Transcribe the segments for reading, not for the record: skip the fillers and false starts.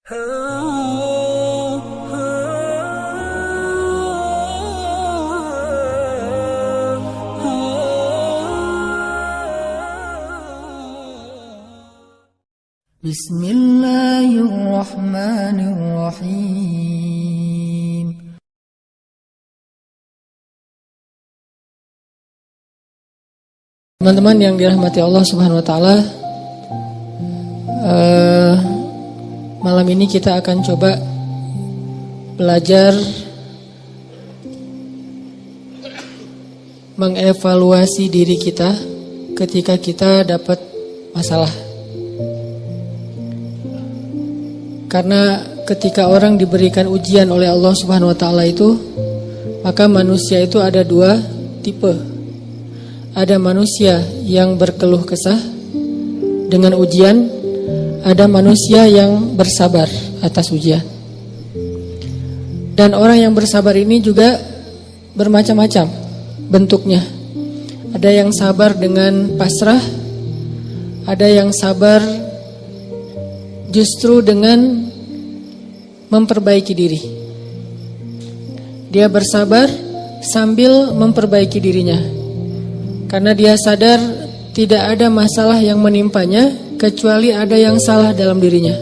Bismillahirrahmanirrahim. Teman-teman yang dirahmati Allah Subhanahu wa taala, malam ini kita akan coba belajar mengevaluasi diri kita ketika kita dapat masalah. Karena ketika orang diberikan ujian oleh Allah Subhanahu wa taala itu, maka manusia itu ada dua tipe. Ada manusia yang berkeluh kesah dengan ujian, ada manusia yang bersabar atas ujian. Dan orang yang bersabar ini juga bermacam-macam bentuknya. Ada yang sabar dengan pasrah, ada yang sabar justru dengan memperbaiki diri. Dia bersabar sambil memperbaiki dirinya. Karena dia sadar tidak ada masalah yang menimpanya kecuali ada yang salah dalam dirinya.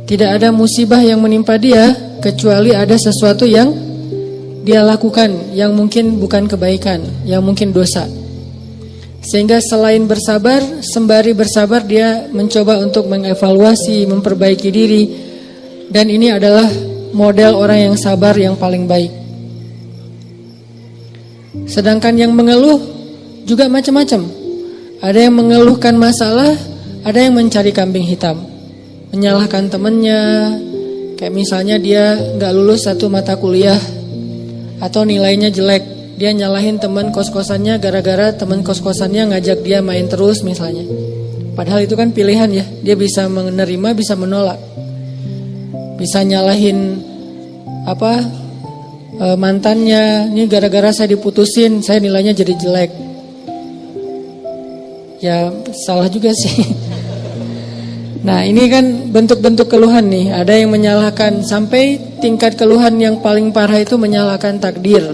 Tidak ada musibah yang menimpa dia kecuali ada sesuatu yang dia lakukan yang mungkin bukan kebaikan, yang mungkin dosa. Sehingga selain bersabar, sembari bersabar dia mencoba untuk mengevaluasi, memperbaiki diri. Dan ini adalah model orang yang sabar yang paling baik. Sedangkan yang mengeluh juga macam-macam. Ada yang mengeluhkan masalah, ada yang mencari kambing hitam, menyalahkan temannya. Kayak misalnya dia gak lulus satu mata kuliah atau nilainya jelek, dia nyalahin teman kos-kosannya gara-gara teman kos-kosannya ngajak dia main terus misalnya. Padahal itu kan pilihan ya, dia bisa menerima, bisa menolak. Bisa nyalahin mantannya, ini gara-gara saya diputusin, saya nilainya jadi jelek. Ya salah juga sih. Nah ini kan bentuk-bentuk keluhan nih. Ada yang menyalahkan, sampai tingkat keluhan yang paling parah itu menyalahkan takdir,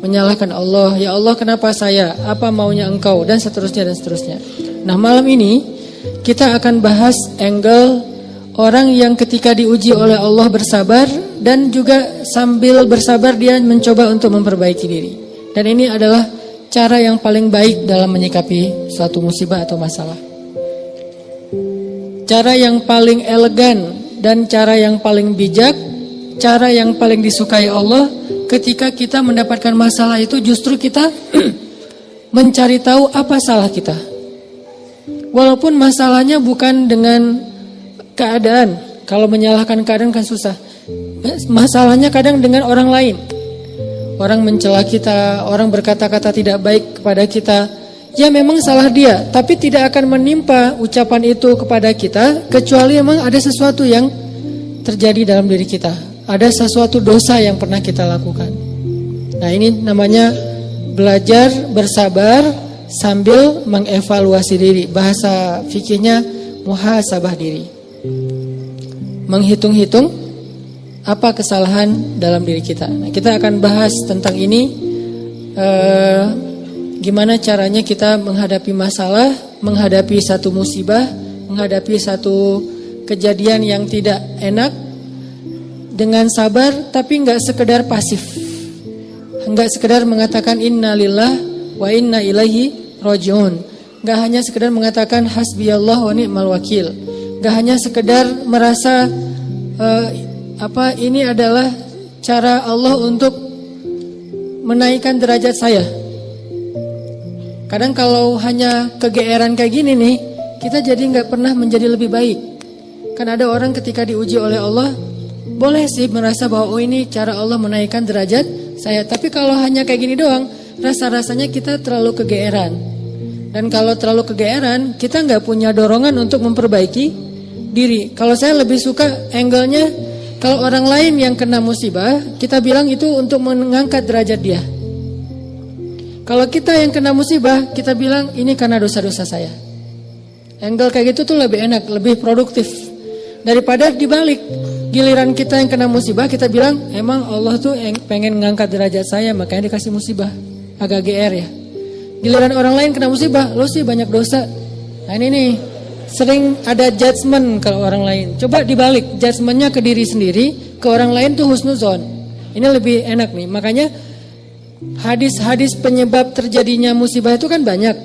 menyalahkan Allah. Ya Allah kenapa saya, apa maunya engkau, dan seterusnya dan seterusnya. Nah malam ini kita akan bahas angle orang yang ketika diuji oleh Allah bersabar, dan juga sambil bersabar dia mencoba untuk memperbaiki diri. Dan ini adalah cara yang paling baik dalam menyikapi suatu musibah atau masalah. Cara yang paling elegan dan cara yang paling bijak, cara yang paling disukai Allah ketika kita mendapatkan masalah itu justru kita mencari tahu apa salah kita. Walaupun masalahnya bukan dengan keadaan. Kalau menyalahkan keadaan kan susah. Masalahnya kadang dengan orang lain. Orang mencela kita, orang berkata-kata tidak baik kepada kita. Ya memang salah dia, tapi tidak akan menimpa ucapan itu kepada kita kecuali memang ada sesuatu yang terjadi dalam diri kita. Ada sesuatu dosa yang pernah kita lakukan. Nah ini namanya belajar bersabar sambil mengevaluasi diri. Bahasa fikihnya muhasabah diri. Menghitung-hitung apa kesalahan dalam diri kita. Nah, kita akan bahas tentang ini, gimana caranya kita menghadapi masalah, menghadapi satu musibah, menghadapi satu kejadian yang tidak enak dengan sabar, tapi nggak sekedar pasif, nggak sekedar mengatakan innalillah wa inna ilaihi rajiun, nggak hanya sekedar mengatakan hasbiyallah wa ni'mal wakil, nggak hanya sekedar merasa ini adalah cara Allah untuk menaikkan derajat saya. Kadang kalau hanya kegeeran kayak gini nih, kita jadi nggak pernah menjadi lebih baik. Kan ada orang ketika diuji oleh Allah, boleh sih merasa bahwa ini cara Allah menaikkan derajat saya. Tapi kalau hanya kayak gini doang, rasa-rasanya kita terlalu kegeeran. Dan kalau terlalu kegeeran, kita nggak punya dorongan untuk memperbaiki diri. Kalau saya lebih suka angle-nya, kalau orang lain yang kena musibah, kita bilang itu untuk mengangkat derajat dia. Kalau kita yang kena musibah, kita bilang ini karena dosa-dosa saya. Angle kayak gitu tuh lebih enak, lebih produktif. Daripada dibalik, giliran kita yang kena musibah kita bilang emang Allah tuh yang pengen ngangkat derajat saya makanya dikasih musibah. Agak GR ya. Giliran orang lain kena musibah, lo sih banyak dosa. Nah ini nih, sering ada judgement kalau orang lain. Coba dibalik, judgementnya ke diri sendiri, ke orang lain tuh husnuzon. Ini lebih enak nih. Makanya hadis-hadis penyebab terjadinya musibah itu kan banyak.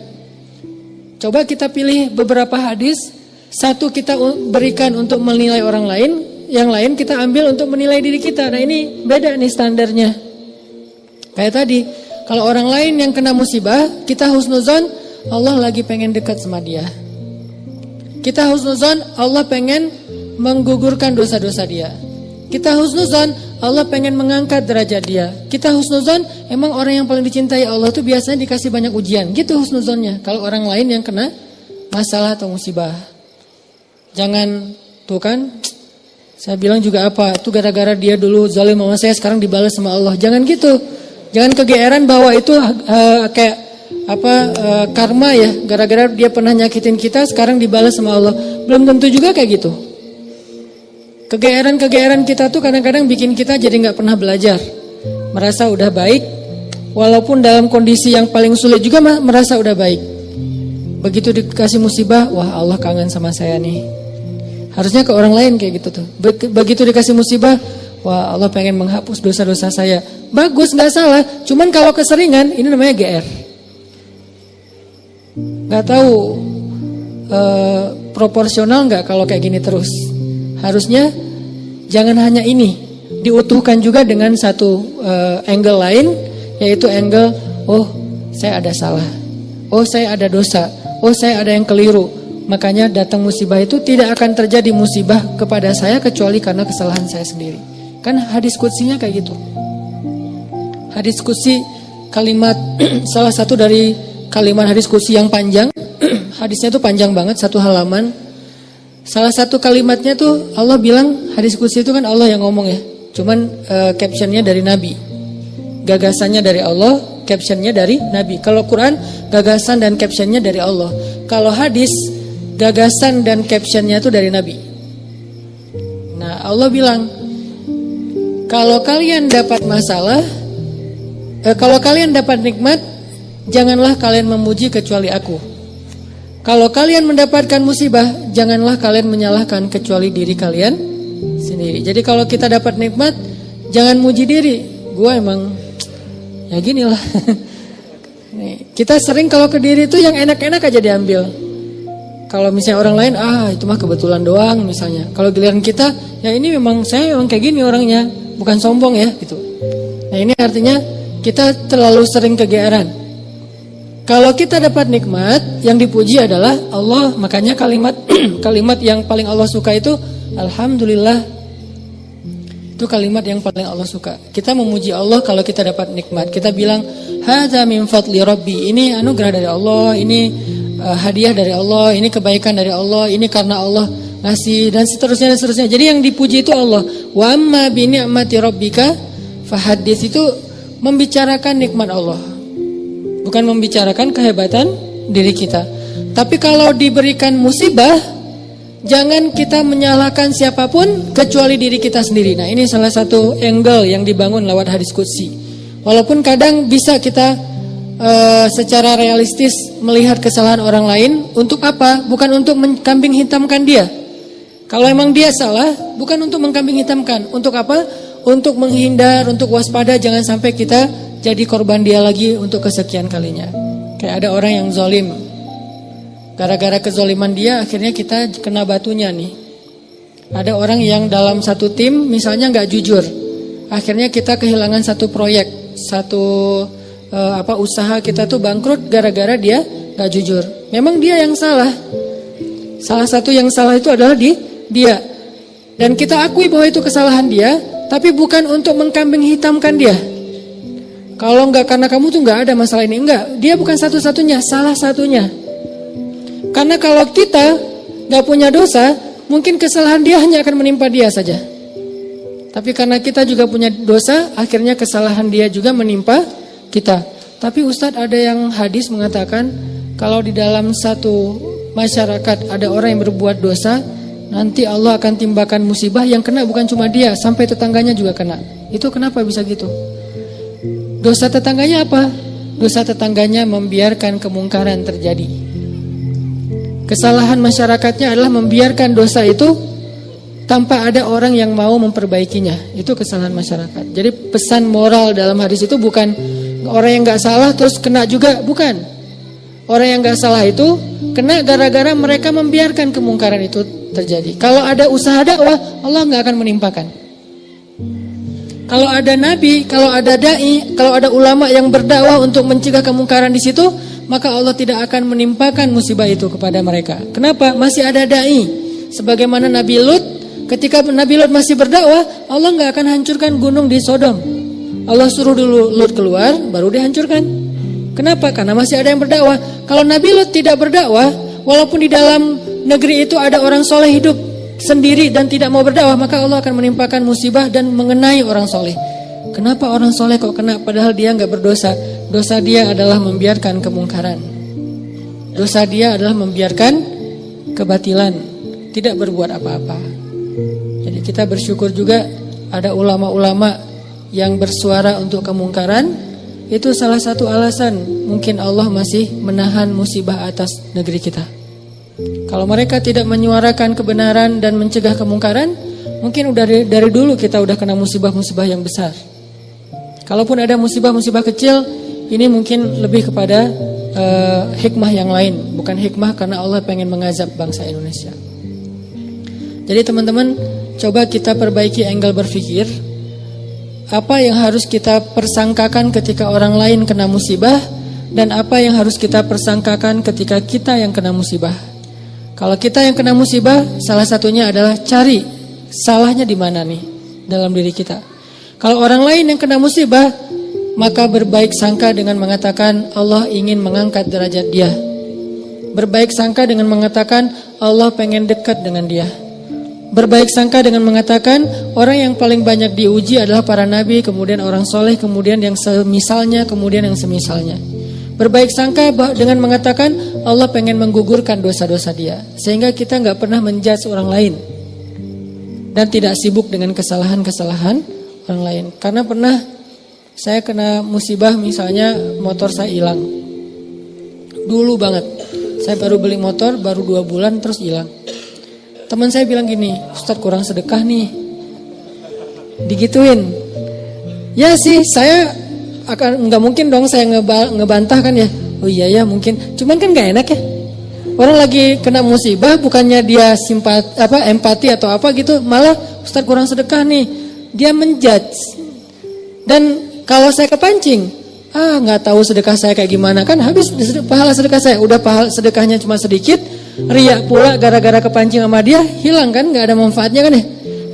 Coba kita pilih beberapa hadis. Satu kita berikan untuk menilai orang lain, yang lain kita ambil untuk menilai diri kita. Nah ini beda nih standarnya. Kayak tadi, kalau orang lain yang kena musibah, kita husnuzon, Allah lagi pengen dekat sama dia. Kita husnuzon, Allah pengen menggugurkan dosa-dosa dia. Kita husnuzon, Allah pengen mengangkat derajat dia. Kita husnuzon, emang orang yang paling dicintai Allah tuh biasanya dikasih banyak ujian. Gitu husnuzonnya. Kalau orang lain yang kena masalah atau musibah. Jangan, tuh kan, saya bilang juga apa, itu gara-gara dia dulu zalim sama saya, sekarang dibalas sama Allah. Jangan gitu. Jangan kegeeran bahwa itu kayak karma ya, gara-gara dia pernah nyakitin kita, sekarang dibalas sama Allah. Belum tentu juga kayak gitu. Kegeeran kita tuh kadang-kadang bikin kita jadi nggak pernah belajar. Merasa udah baik, walaupun dalam kondisi yang paling sulit juga merasa udah baik. Begitu dikasih musibah, wah Allah kangen sama saya nih. Harusnya ke orang lain kayak gitu tuh. Begitu dikasih musibah, wah Allah pengen menghapus dosa-dosa saya. Bagus, gak salah. Cuman kalau keseringan, ini namanya GR. Gak tahu proporsional gak kalau kayak gini terus. Harusnya jangan hanya ini, diutuhkan juga dengan satu angle lain, yaitu angle, oh saya ada salah, oh saya ada dosa, oh saya ada yang keliru. Makanya datang musibah itu tidak akan terjadi musibah kepada saya kecuali karena kesalahan saya sendiri. Kan hadis qudsiynya kayak gitu. Hadis qudsi kalimat salah satu dari kalimat hadis qudsi yang panjang. Hadisnya tuh panjang banget, 1 halaman. Salah satu kalimatnya tuh Allah bilang, hadis qudsi itu kan Allah yang ngomong ya. Cuman captionnya dari Nabi. Gagasannya dari Allah, captionnya dari Nabi. Kalau Quran, gagasan dan captionnya dari Allah. Kalau hadis, gagasan dan captionnya itu dari Nabi. Nah Allah bilang, kalau kalian dapat masalah, kalau kalian dapat nikmat, janganlah kalian memuji kecuali aku. Kalau kalian mendapatkan musibah, janganlah kalian menyalahkan kecuali diri kalian sendiri. Jadi kalau kita dapat nikmat, jangan muji diri. Gua emang ya gini lah. Kita sering kalau ke diri itu yang enak-enak aja diambil. Kalau misalnya orang lain, itu mah kebetulan doang misalnya. Kalau giliran kita, ya ini memang saya memang kayak gini orangnya, bukan sombong ya gitu. Nah ini artinya kita terlalu sering kegeeran. Kalau kita dapat nikmat, yang dipuji adalah Allah. Makanya kalimat kalimat yang paling Allah suka itu Alhamdulillah. Itu kalimat yang paling Allah suka. Kita memuji Allah kalau kita dapat nikmat. Kita bilang, hadza min fadli rabbi. Ini anugerah dari Allah, ini hadiah dari Allah, ini kebaikan dari Allah, ini karena Allah ngasih, dan seterusnya dan seterusnya. Jadi yang dipuji itu Allah. Wa amma bi ni'mati rabbika fahaddits, itu membicarakan nikmat Allah. Bukan membicarakan kehebatan diri kita. Tapi kalau diberikan musibah, jangan kita menyalahkan siapapun kecuali diri kita sendiri. Nah, ini salah satu angle yang dibangun lewat hadis qudsi. Walaupun kadang bisa kita secara realistis melihat kesalahan orang lain, untuk apa? Bukan untuk mengkambing hitamkan dia. Kalau emang dia salah, bukan untuk mengkambing hitamkan. Untuk apa? Untuk menghindar, untuk waspada, jangan sampai kita jadi korban dia lagi untuk kesekian kalinya. Kayak ada orang yang zalim, gara-gara kezaliman dia akhirnya kita kena batunya nih. Ada orang yang dalam satu tim misalnya gak jujur, akhirnya kita kehilangan satu proyek, satu usaha kita tuh bangkrut gara-gara dia gak jujur. Memang dia yang salah. Salah satu yang salah itu adalah dia. Dan kita akui bahwa itu kesalahan dia, tapi bukan untuk mengkambing hitamkan dia. Kalau enggak karena kamu tuh enggak ada masalah ini, enggak. Dia bukan satu-satunya, salah satunya. Karena kalau kita enggak punya dosa, mungkin kesalahan dia hanya akan menimpa dia saja. Tapi karena kita juga punya dosa, akhirnya kesalahan dia juga menimpa kita. Tapi Ustadz, ada yang hadis mengatakan kalau di dalam satu masyarakat ada orang yang berbuat dosa, nanti Allah akan timbakan musibah yang kena bukan cuma dia, sampai tetangganya juga kena. Itu kenapa bisa gitu? Dosa tetangganya apa? Dosa tetangganya membiarkan kemungkaran terjadi. Kesalahan masyarakatnya adalah membiarkan dosa itu tanpa ada orang yang mau memperbaikinya. Itu kesalahan masyarakat. Jadi pesan moral dalam hadis itu bukan orang yang gak salah terus kena juga, bukan. Orang yang gak salah itu kena gara-gara mereka membiarkan kemungkaran itu terjadi. Kalau ada usaha dakwah, Allah gak akan menimpakan. Kalau ada nabi, kalau ada dai, kalau ada ulama yang berdakwah untuk mencegah kemungkaran di situ, maka Allah tidak akan menimpakan musibah itu kepada mereka. Kenapa? Masih ada dai. Sebagaimana Nabi Lut, ketika Nabi Lut masih berdakwah, Allah gak akan hancurkan gunung di Sodom. Allah suruh dulu Lut keluar, baru dihancurkan. Kenapa? Karena masih ada yang berdakwah. Kalau Nabi Lut tidak berdakwah, walaupun di dalam negeri itu ada orang soleh hidup sendiri dan tidak mau berdakwah, maka Allah akan menimpakan musibah dan mengenai orang soleh. Kenapa orang soleh kok kena padahal dia gak berdosa? Dosa dia adalah membiarkan kemungkaran. Dosa dia adalah membiarkan kebatilan, tidak berbuat apa-apa. Jadi kita bersyukur juga ada ulama-ulama yang bersuara untuk kemungkaran. Itu salah satu alasan mungkin Allah masih menahan musibah atas negeri kita. Kalau mereka tidak menyuarakan kebenaran dan mencegah kemungkaran, mungkin dari dulu kita udah kena musibah-musibah yang besar. Kalaupun ada musibah-musibah kecil, ini mungkin lebih kepada hikmah yang lain, bukan hikmah karena Allah pengen mengazab bangsa Indonesia. Jadi teman-teman, coba kita perbaiki angle berpikir. Apa yang harus kita persangkakan ketika orang lain kena musibah, dan apa yang harus kita persangkakan ketika kita yang kena musibah. Kalau kita yang kena musibah, salah satunya adalah cari salahnya di mana nih dalam diri kita. Kalau orang lain yang kena musibah, maka berbaik sangka dengan mengatakan Allah ingin mengangkat derajat dia. Berbaik sangka dengan mengatakan Allah pengen dekat dengan dia. Berbaik sangka dengan mengatakan orang yang paling banyak diuji adalah para nabi, kemudian orang soleh, kemudian yang semisalnya, kemudian yang semisalnya. Berbaik sangka dengan mengatakan Allah pengen menggugurkan dosa-dosa dia, sehingga kita gak pernah menjudge orang lain dan tidak sibuk dengan kesalahan-kesalahan orang lain. Karena pernah saya kena musibah, misalnya motor saya hilang. Dulu banget, saya baru beli motor, baru 2 bulan terus hilang. Teman saya bilang gini, Ustadz kurang sedekah nih, digituin. Ya sih, saya akan nggak mungkin dong saya ngebantah kan ya. Oh iya ya mungkin, cuman kan nggak enak ya. Orang lagi kena musibah, bukannya dia empati atau apa gitu, malah Ustadz kurang sedekah nih, dia menjudge. Dan kalau saya kepancing, nggak tahu sedekah saya kayak gimana, kan habis pahala sedekah saya. Udah pahala sedekahnya cuma sedikit, riak pula gara-gara kepancing sama dia, hilang kan, nggak ada manfaatnya kan ya.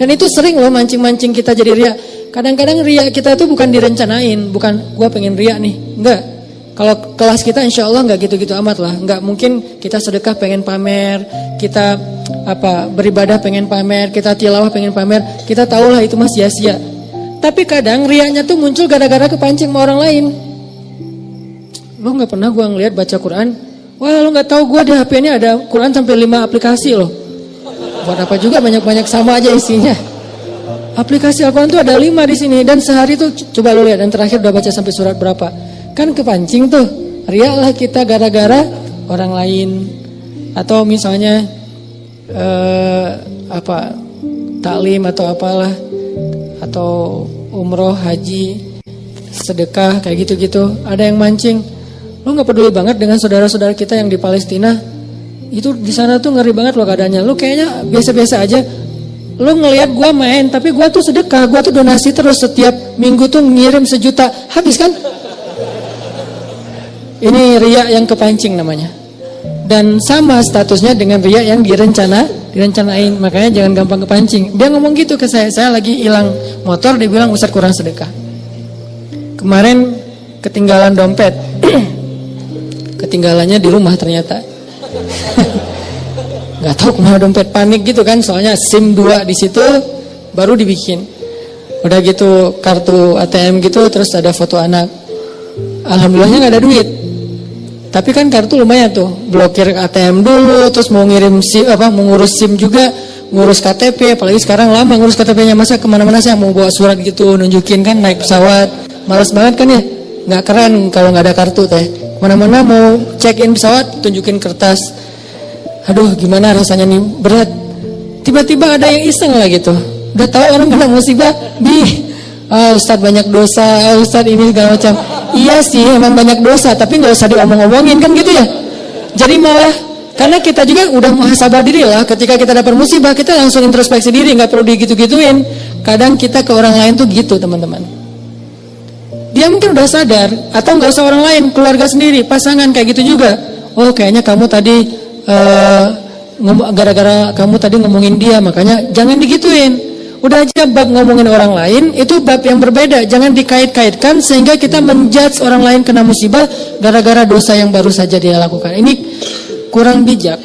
Dan itu sering loh mancing-mancing kita jadi riak. Kadang-kadang riak kita tuh bukan direncanain, bukan gua pengen riak nih, enggak. Kalau kelas kita insya Allah nggak gitu-gitu amat lah, nggak mungkin kita sedekah pengen pamer, kita beribadah pengen pamer, kita tilawah pengen pamer, kita tahu lah itu mah sia-sia. Tapi kadang riaknya tuh muncul gara-gara kepancing sama orang lain. Lo nggak pernah gua ngeliat baca Quran? Wah lo gak tahu gue di HP ini ada Quran sampai 5 aplikasi loh. Buat apa juga banyak-banyak sama aja isinya. Aplikasi Al-Quran tuh ada 5 di sini. Dan sehari tuh coba lo lihat, dan terakhir udah baca sampai surat berapa. Kan kepancing tuh. Riak lah kita gara-gara orang lain. Atau misalnya taklim atau apalah. Atau umroh, haji, sedekah kayak gitu-gitu. Ada yang mancing. Lo gak peduli banget dengan saudara-saudara kita yang di Palestina. Itu di sana tuh ngeri banget lo keadaannya. Lo kayaknya biasa-biasa aja. Lo ngelihat gue main, tapi gue tuh sedekah, gue tuh donasi terus setiap minggu tuh ngirim 1 juta. Habis kan? Ini riya yang kepancing namanya. Dan sama statusnya dengan riya yang direncanain. Makanya jangan gampang kepancing. Dia ngomong gitu ke saya lagi hilang motor, dia bilang Ustadz kurang sedekah. Kemarin ketinggalan dompet. Ketinggalannya di rumah ternyata. Gak tahu kemana dompet, panik gitu kan, soalnya SIM 2 di situ baru dibikin. Udah gitu kartu ATM gitu, terus ada foto anak. Alhamdulillahnya gak ada duit. Tapi kan kartu lumayan tuh, blokir ATM dulu, terus mau ngirim SIM, mau ngurus SIM juga. ngurus KTP, apalagi sekarang lama ngurus KTP-nya, masa kemana-mana saya mau bawa surat gitu nunjukin kan, naik pesawat malas banget kan ya, nggak keren kalau nggak ada kartu teh. Kemana-mana mau check in pesawat tunjukin kertas, aduh gimana rasanya nih, berat. Tiba-tiba ada yang iseng lah gitu, udah tahu orang kena musibah, Ustadz banyak dosa, Ustadz ini segala macam. Iya sih emang banyak dosa, tapi nggak usah diomong-omongin kan gitu ya. Jadi malah karena kita juga udah muhasabah diri lah, ketika kita dapat musibah kita langsung introspeksi diri, nggak perlu digitu-gituin. Kadang kita ke orang lain tuh gitu teman-teman. Dia mungkin udah sadar, atau nggak usah orang lain, keluarga sendiri, pasangan kayak gitu juga. Oh kayaknya kamu tadi gara-gara kamu tadi ngomongin dia, makanya jangan digituin. Udah aja bab ngomongin orang lain itu bab yang berbeda, jangan dikait-kaitkan sehingga kita menjudge orang lain kena musibah gara-gara dosa yang baru saja dia lakukan. Ini kurang bijak.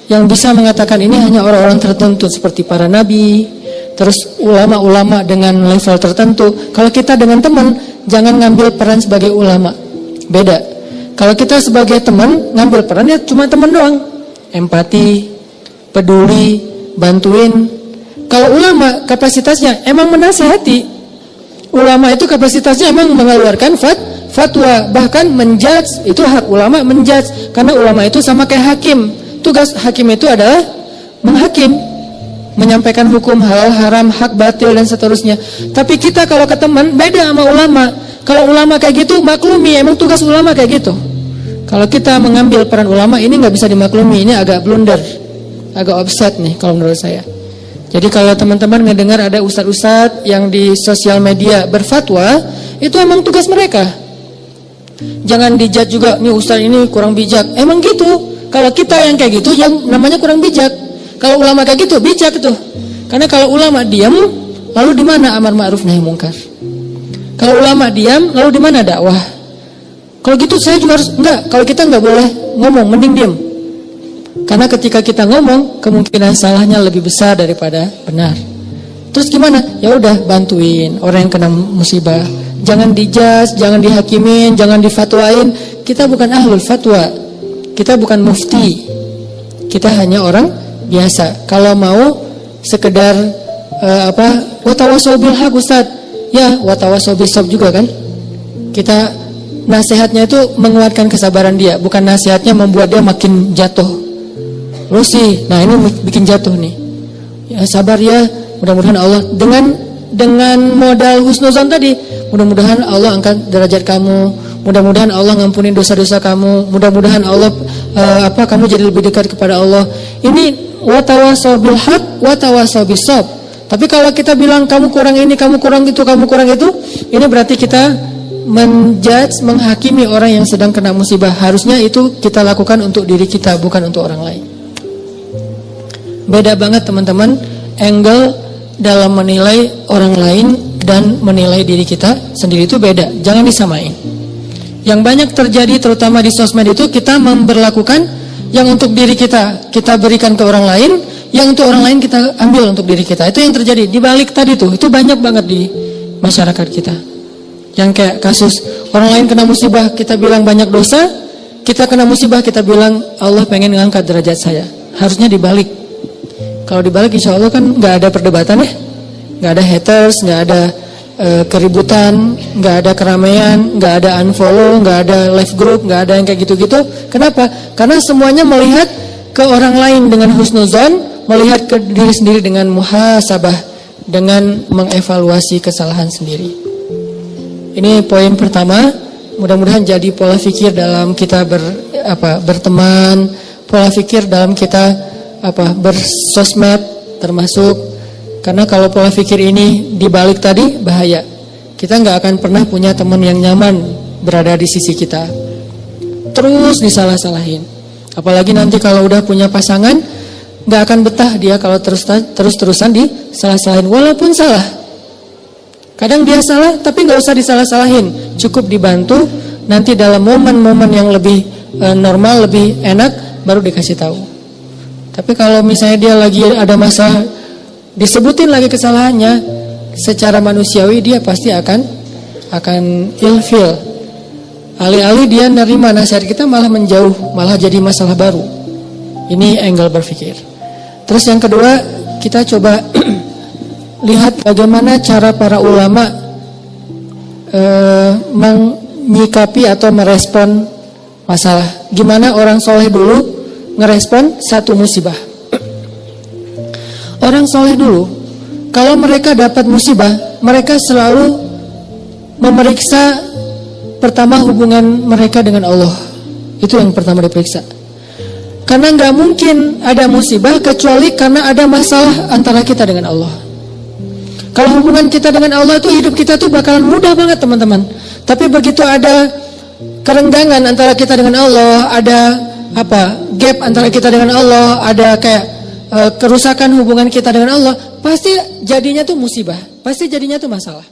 Yang bisa mengatakan ini hanya orang-orang tertentu seperti para nabi, terus ulama-ulama dengan level tertentu. Kalau kita dengan teman, jangan ngambil peran sebagai ulama. Beda. Kalau kita sebagai teman, ngambil peran ya cuma teman doang. Empati, peduli, bantuin. Kalau ulama kapasitasnya emang menasihati. Ulama itu kapasitasnya emang mengeluarkan fatwa, bahkan menjudge, itu hak ulama menjudge, karena ulama itu sama kayak hakim. Tugas hakim itu adalah menghakim, menyampaikan hukum halal haram, hak batil dan seterusnya. Tapi kita kalau ke teman beda sama ulama. Kalau ulama kayak gitu maklumi, emang tugas ulama kayak gitu. Kalau kita mengambil peran ulama ini nggak bisa dimaklumi, ini agak blunder, agak offset nih kalau menurut saya. Jadi kalau teman-teman mendengar ada ustadz-ustadz yang di sosial media berfatwa, itu emang tugas mereka. Jangan dijudge juga, nih ustadz ini kurang bijak. Emang gitu. Kalau kita yang kayak gitu, yang namanya kurang bijak. Kalau ulama kayak gitu, bijak itu. Karena kalau ulama diam, lalu di mana amar ma'ruf nahi mungkar? Kalau ulama diam, lalu di mana dakwah? Kalau gitu saya juga harus enggak. Kalau kita enggak boleh ngomong, mending diam. Karena ketika kita ngomong, kemungkinan salahnya lebih besar daripada benar. Terus gimana? Ya udah bantuin orang yang kena musibah. Jangan dijudge, jangan dihakimin, jangan difatwain. Kita bukan ahlul fatwa. Kita bukan mufti. Kita hanya orang biasa. Kalau mau sekedar watawasau bil haq Ustaz. Ya, watawasau bis sabr juga kan. Kita nasihatnya itu menguatkan kesabaran dia, bukan nasihatnya membuat dia makin jatuh. Lu sih, nah ini bikin jatuh nih. Ya sabar ya, mudah-mudahan Allah dengan modal husnuzon tadi, mudah-mudahan Allah angkat derajat kamu, mudah-mudahan Allah ngampunin dosa-dosa kamu, mudah-mudahan Allah kamu jadi lebih dekat kepada Allah. Ini watawasau bil haq, watawasau bis sabr. Tapi kalau kita bilang kamu kurang ini, kamu kurang itu, kamu kurang itu, ini berarti kita menjudge, menghakimi orang yang sedang kena musibah. Harusnya itu kita lakukan untuk diri kita, bukan untuk orang lain. Beda banget teman-teman, angle dalam menilai orang lain dan menilai diri kita sendiri itu beda. Jangan disamain. Yang banyak terjadi terutama di sosmed itu, kita memberlakukan yang untuk diri kita berikan ke orang lain, yang untuk orang lain kita ambil untuk diri kita. Itu yang terjadi di balik tadi tuh. Itu banyak banget di masyarakat kita. Yang kayak kasus orang lain kena musibah, kita bilang banyak dosa. Kita kena musibah, kita bilang Allah pengen ngangkat derajat saya. Harusnya dibalik. Kalau dibalik insya Allah kan gak ada perdebatan ya. Gak ada haters, gak ada keributan, gak ada keramaian, gak ada unfollow, gak ada live group, gak ada yang kayak gitu-gitu. Kenapa? Karena semuanya melihat ke orang lain dengan husnuzon, melihat ke diri sendiri dengan muhasabah, dengan mengevaluasi kesalahan sendiri. Ini poin pertama. Mudah-mudahan jadi pola pikir dalam kita berteman, pola pikir dalam kita bersosmed termasuk. Karena kalau pola pikir ini dibalik tadi bahaya. Kita nggak akan pernah punya teman yang nyaman berada di sisi kita. Terus disalah-salahin. Apalagi nanti kalau udah punya pasangan, nggak akan betah dia kalau terus-terusan disalah-salahin walaupun salah. Kadang dia salah tapi nggak usah disalah-salahin, cukup dibantu. Nanti dalam momen-momen yang lebih normal, lebih enak, baru dikasih tahu. Tapi kalau misalnya dia lagi ada masalah, disebutin lagi kesalahannya, secara manusiawi dia pasti akan ilfil. Alih-alih dia nerima nasihat kita malah menjauh, malah jadi masalah baru. Ini angle berpikir. Terus yang kedua, kita coba lihat bagaimana cara para ulama menyikapi atau merespon masalah. Gimana orang soleh dulu ngerespon satu musibah. Orang soleh dulu, kalau mereka dapat musibah, mereka selalu memeriksa pertama hubungan mereka dengan Allah. Itu yang pertama diperiksa. Karena nggak mungkin ada musibah kecuali karena ada masalah antara kita dengan Allah. Kalau hubungan kita dengan Allah itu, hidup kita tuh bakalan mudah banget teman-teman. Tapi begitu ada kerenggangan antara kita dengan Allah, ada gap antara kita dengan Allah, ada kayak kerusakan hubungan kita dengan Allah, pasti jadinya tuh musibah, pasti jadinya tuh masalah.